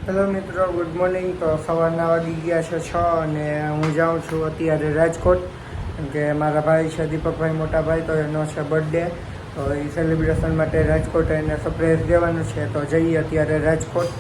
Hello મિત્રો, good morning. તો સવારના વાગી ગયા છે 6 અને હું જાઉં છું અત્યારે રાજકોટ, કેમ કે મારા ભાઈ છે દીપકભાઈ, મોટા ભાઈ, તો એનો છે બર્થડે. તો એ સેલિબ્રેશન માટે રાજકોટ એને સરપ્રાઈઝ દેવાનું છે, તો જઈએ અત્યારે રાજકોટ.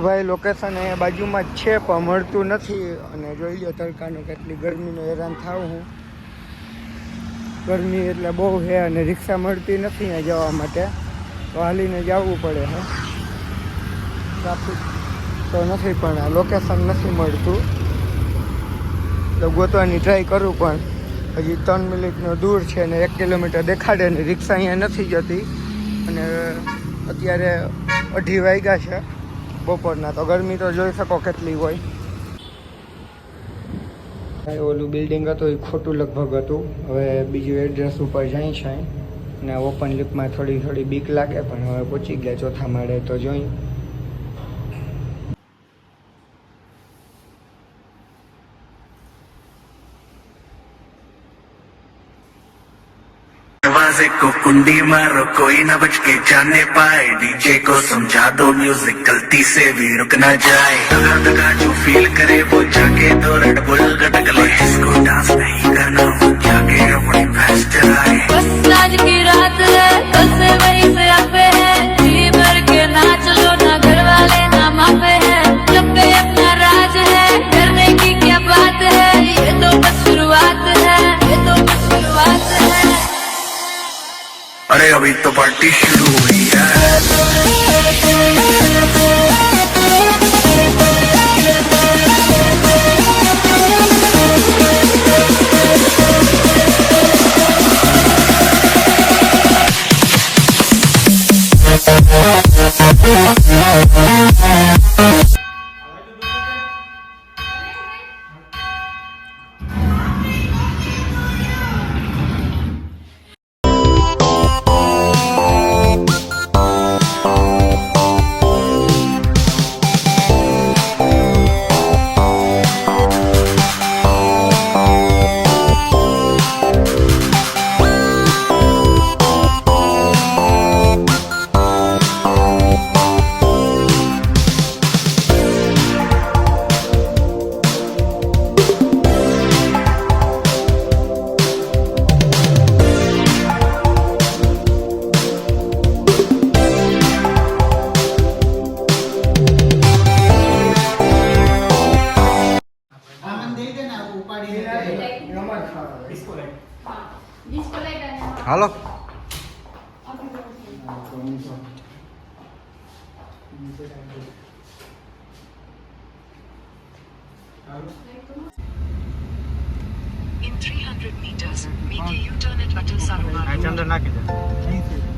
ભાઈ લોકેશન અહીંયા બાજુમાં જ છે, પણ મળતું નથી. અને જોઈ લો તડકાનું કેટલી ગરમીનો હેરાન થાવ હું. ગરમી એટલે બહુ છે અને રિક્ષા મળતી નથી અહીંયા જવા માટે, તો હાલીને જવું પડે છે. ટ્રાફિક તો નથી, પણ આ લોકેશન નથી મળતું, તો ગોતવાની ટ્રાય કરું, પણ હજી 3 મિનિટનો દૂર છે ને 1 કિલોમીટર દેખાડે ને રિક્ષા અહીંયા નથી જતી. અને અત્યારે 2:30 વાગ્યા છે બપોરના, તો ગરમી તો જોઈ શકો કેટલી હોય. ઓલું બિલ્ડિંગ હતું એ ખોટું લગભગ હતું. હવે બીજું એડ્રેસ ઉપર જાય છે ને ઓપન લિફ્ટમાં થોડી બીક લાગે, પણ હવે પહોંચી ગયા 4થા માળે, તો જોઈ. दरवाजे को कुंडी मारो, कोई ना बच के जाने पाए, डीजे को समझा दो म्यूजिक गलती से भी रुक ना जाए, दगा जो फील करे वो जाके दो रेड बुल गटक ले, जिसको डांस नहीं करना वो जाके अपनी भैंस चलाए. बस आज की रात है, कल से वहीं से आपे है, जी भर के नाच लो ना, घर वाले ना मापे है, जब पे अपना राज है, करने की क्या बात है, ये तो बस शुरुआत है, ये तो बस शुरुआत है. अरे अभी तो पार्टी शुरू हुई है. હાલો. In 300 meters, make a U-turn at Atal Sarovar. ચંદ્ર નાખી દે.